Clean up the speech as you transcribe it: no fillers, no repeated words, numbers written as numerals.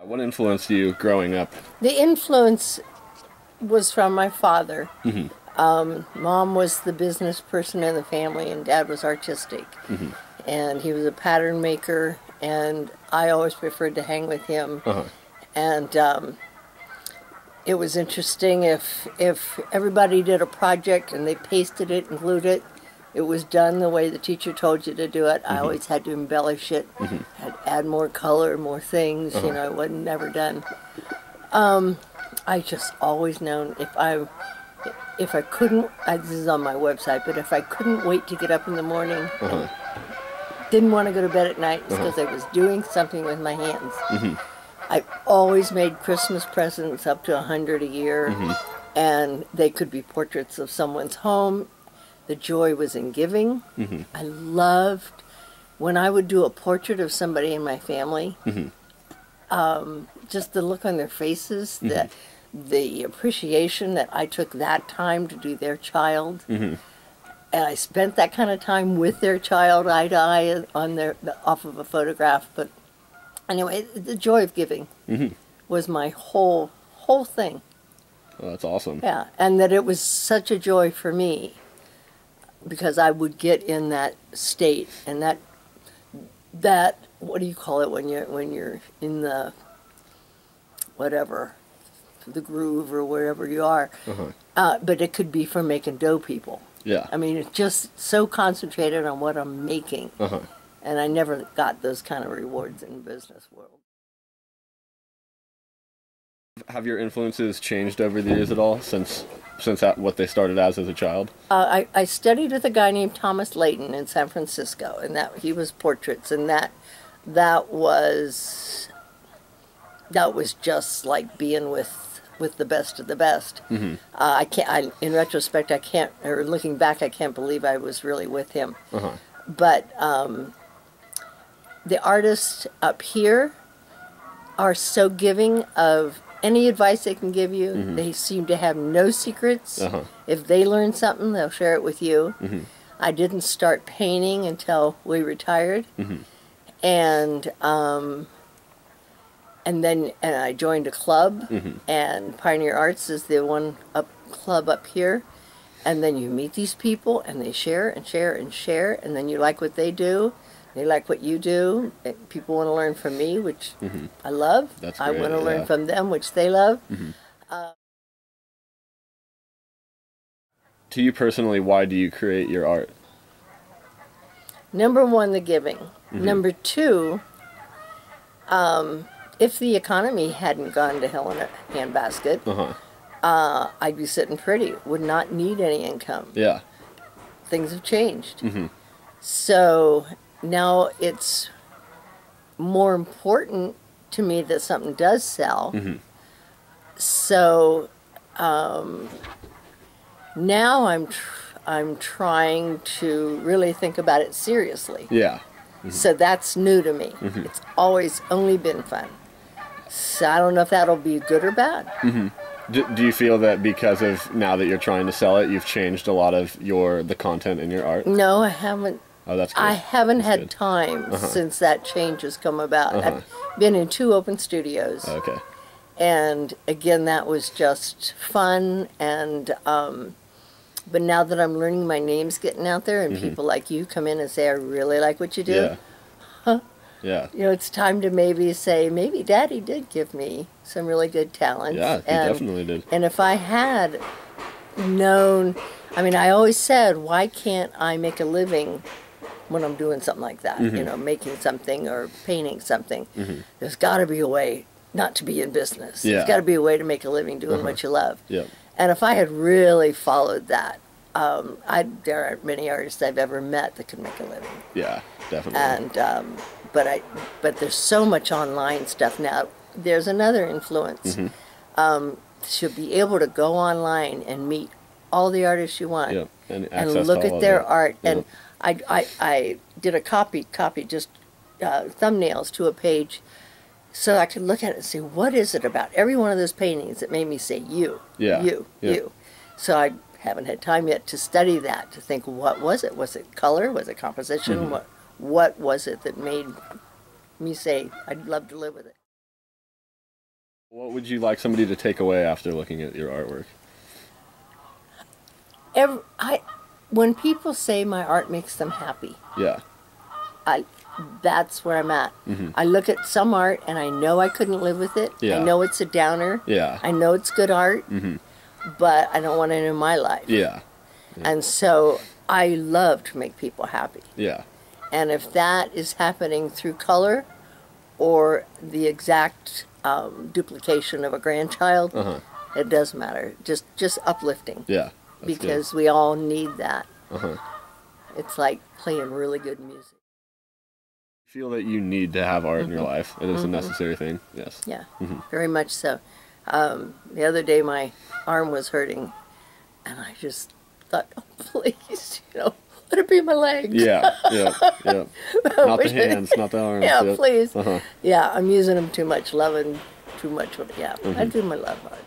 What influenced you growing up? The influence was from my father. Hmm. Mom was the business person in the family, and Dad was artistic. Hmm. And he was a pattern maker, and I always preferred to hang with him. Uh-huh. And it was interesting if everybody did a project and they pasted it and glued it, it was done the way the teacher told you to do it. I always had to embellish it, had to add more color, more things. You know, it wasn't never done. I just always known if I couldn't, this is on my website, but if I couldn't wait to get up in the morning, didn't want to go to bed at night, it's because I was doing something with my hands. I always made Christmas presents up to 100 a year, and they could be portraits of someone's home. The joy was in giving. I loved when I would do a portrait of somebody in my family. Just the look on their faces, the appreciation that I took that time to do their child, and I spent that kind of time with their child, eye to eye, on off of a photograph. But anyway, the joy of giving was my whole thing. Well, that's awesome. Yeah, and that it was such a joy for me because I would get in that state, and that what do you call it when you're in the whatever, the groove or wherever you are. But it could be for making dough people. Yeah. I mean, it's just so concentrated on what I'm making. And I never got those kind of rewards in the business world. Have your influences changed over the years at all since what they started as a child? I studied with a guy named Thomas Layton in San Francisco, and he was portraits, and that was just like being with the best of the best. In retrospect, or looking back, I can't believe I was really with him. But the artists up here are so giving of any advice they can give you. They seem to have no secrets. If they learn something, they'll share it with you. I didn't start painting until we retired. And then I joined a club, and Pioneer Arts is the one club up here. And then you meet these people, and they share and share and share, and then you like what they do, they like what you do. People want to learn from me, which I love. That's I great, want to learn from them, which they love. To you personally, why do you create your art? Number one, the giving. Number two, if the economy hadn't gone to hell in a handbasket, I'd be sitting pretty, would not need any income. Yeah. Things have changed. So now it's more important to me that something does sell. So now I'm trying to really think about it seriously. Yeah. So that's new to me. It's always only been fun. So I don't know if that'll be good or bad. Do you feel that because of now that you're trying to sell it, you've changed a lot of the content in your art? No, I haven't. Oh, that's good. I haven't That's had good. time since that change has come about. I've been in 2 open studios. Okay. And again, that was just fun. And but now that I'm learning, my name's getting out there, and people like you come in and say, I really like what you do. Yeah. Yeah. You know, it's time to maybe say, maybe Daddy did give me some really good talents. Yeah, he definitely did. And if I had known, I mean, I always said, why can't I make a living when I'm doing something like that? You know, making something or painting something. There's got to be a way not to be in business. Yeah. There's got to be a way to make a living doing what you love. Yep. And if I had really followed that, there aren't many artists I've ever met that could make a living. Yeah, definitely. And but there's so much online stuff now. There's another influence. To be able to go online and meet all the artists you want, Yep. and look at their art. Yep. And I did a copy just thumbnails to a page, so I could look at it and see what is it about every one of those paintings that made me say you, you. So I haven't had time yet to study that, to think, what was it? Was it color? Was it composition? What was it that made me say, I'd love to live with it? What would you like somebody to take away after looking at your artwork? When people say my art makes them happy, Yeah. That's where I'm at. Mm-hmm. I look at some art and I know I couldn't live with it. Yeah. I know it's a downer. Yeah. I know it's good art, Mm-hmm. but I don't want it in my life. Yeah. And so I love to make people happy. Yeah. And if that is happening through color or the exact duplication of a grandchild, it doesn't matter. Just uplifting. Yeah. Because we all need that. Uh-huh. It's like playing really good music. Feel that you need to have art in your life. It is a necessary thing. Yes. Yeah, very much so. The other day my arm was hurting, and I just thought, oh, please, let it be my legs. Yeah. Not the hands, not the arms. Yeah, please. Uh-huh. Yeah, I'm using them too much, loving too much. Yeah, I do my love art.